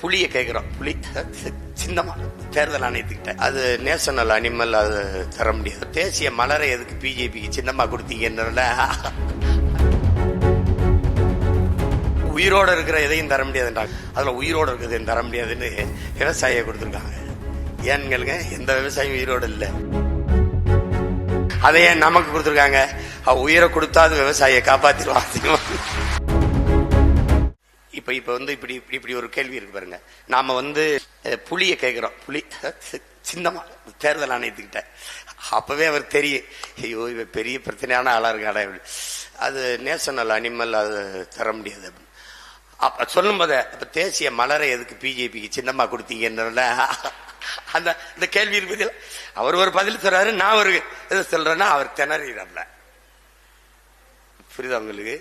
புலியை கேட்கிறோம். புலி சின்னமா தேர்தல் ஆணையத்துக்கிட்ட அது நேஷனல் அனிமல், அது தர முடியாது. தேசிய மலரை எதுக்கு பிஜேபிக்கு சின்னமா கொடுத்தீங்கன்னு உயிரோடு இருக்கிற எதையும் தர முடியாதுன்றாங்க. அதுல உயிரோடு இருக்கிறதையும் தர முடியாதுன்னு விவசாயியை கொடுத்துருக்காங்க. ஏன்னு கேளுங்க, எந்த விவசாயம் உயிரோடு இல்லை. அதையே நமக்கு கொடுத்துருக்காங்க. உயிரை கொடுத்தா அது விவசாயியை காப்பாத்திடுவாங்க. இப்ப வந்து இப்படி இப்படி ஒரு கேள்வி இருக்கு பாருங்க. நாம வந்து புலியை கேட்கிறோம். புலி சின்னமா தேர்தல் ஆணையத்துக்கிட்ட அப்பவே அவர் தெரியும், ஐயோ இவ பெரிய பிரச்சனையான ஆளா இருக்காடா, அது நேஷனல் அனிமல், அது தர முடியாது அப்படின்னு. அப்ப சொல்லும் போத தேசிய மலரை எதுக்கு பிஜேபிக்கு சின்னமா கொடுத்தீங்கன்னு அந்த இந்த கேள்வி இருக்கு. அவர் ஒரு பதில் சொல்றாரு, நான் ஒரு எது சொல்றேன்னா அவர் திணறாப்ல. புரியுதா உங்களுக்கு?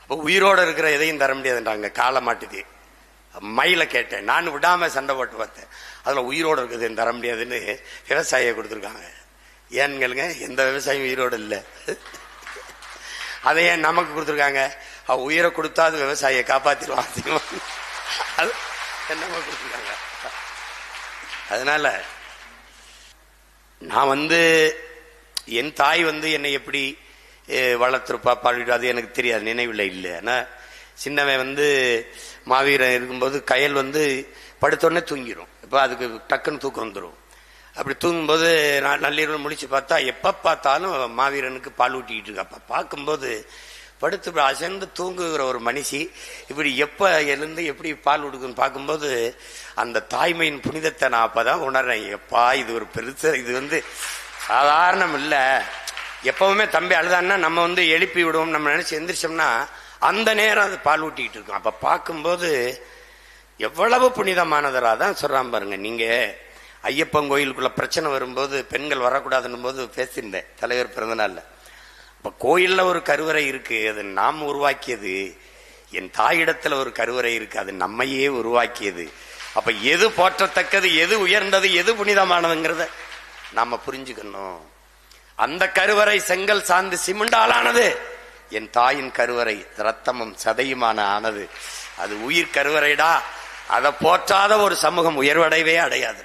அப்ப உயிரோட இருக்கிற எதையும் தர முடியாதுன்றாங்க. கால மாட்டுக்கு மயில கேட்டேன், நான் விடாம சண்டை போட்டு பார்த்தேன். அதுல உயிரோட இருக்கிறது தர முடியாதுன்னு விவசாயியை கொடுத்துருக்காங்க. ஏன்னு கேளுங்க, எந்த விவசாயம் உயிரோடு இல்லை. அதையே நமக்கு கொடுத்துருக்காங்க. உயிரை கொடுத்தா அது விவசாயியை காப்பாத்திடுவாங்க. அது என்னமா கொடுத்துருக்காங்க. அதனால நான் வந்து என் தாய் வந்து என்னை எப்படி வளர்த்துருப்பா பாடிட்டு அது எனக்கு தெரியாது, நினைவில் இல்லை. ஆனா சின்னவன் வந்து மாவீரன் இருக்கும்போது கயல் வந்து படுத்தோடனே தூங்கிடும். இப்போ அதுக்கு டக்குன்னு தூக்கம் வந்துடும். அப்படி தூங்கும்போது நான் நள்ளிரவு முடிச்சு பார்த்தா எப்ப பார்த்தாலும் மாவீரனுக்கு பால் ஊட்டிக்கிட்டு இருக்கு. அப்ப பார்க்கும்போது படுத்து அசைந்து தூங்குகிற ஒரு மனுஷி இப்படி எப்ப எழுந்து எப்படி பால் கொடுக்குன்னு பார்க்கும்போது அந்த தாய்மையின் புனிதத்தை நான் அப்பதான் உணர்றேன். எப்பா இது ஒரு பெருசு, இது வந்து சாதாரணம் இல்ல. எப்பவுமே தம்பி அழுதான்னா நம்ம வந்து எழுப்பி விடுவோம், நம்ம நினைச்சு எந்திரிச்சோம்னா அந்த நேரம் அது பால் ஊட்டிக்கிட்டு இருக்கும். அப்ப பார்க்கும்போது எவ்வளவு புனிதமானதரா தான் சொல்றான் பாருங்க. நீங்க ஐயப்பன் கோயிலுக்குள்ள பிரச்சனை வரும்போது பெண்கள் வரக்கூடாதுன்னும் போது பேசியிருந்தேன் தலைவர் பிறந்தநாள்ல. இப்ப கோயில்ல ஒரு கருவறை இருக்கு, அது நாம் உருவாக்கியது. என் தாயிடத்துல ஒரு கருவறை இருக்கு, அது நம்மையே உருவாக்கியது. அப்ப எது போற்றத்தக்கது, எது உயர்ந்தது, எது புனிதமானதுங்கிறத நாம புரிஞ்சுக்கணும். அந்த கருவறை செங்கல் சார்ந்து சிமெண்டாலானது. என் தாயின் கருவறை ரத்தமும் சதையுமான ஆனது. அது உயிர் கருவறைடா. அதை போற்றாத ஒரு சமூகம் உயர்வடையவே அடையாது.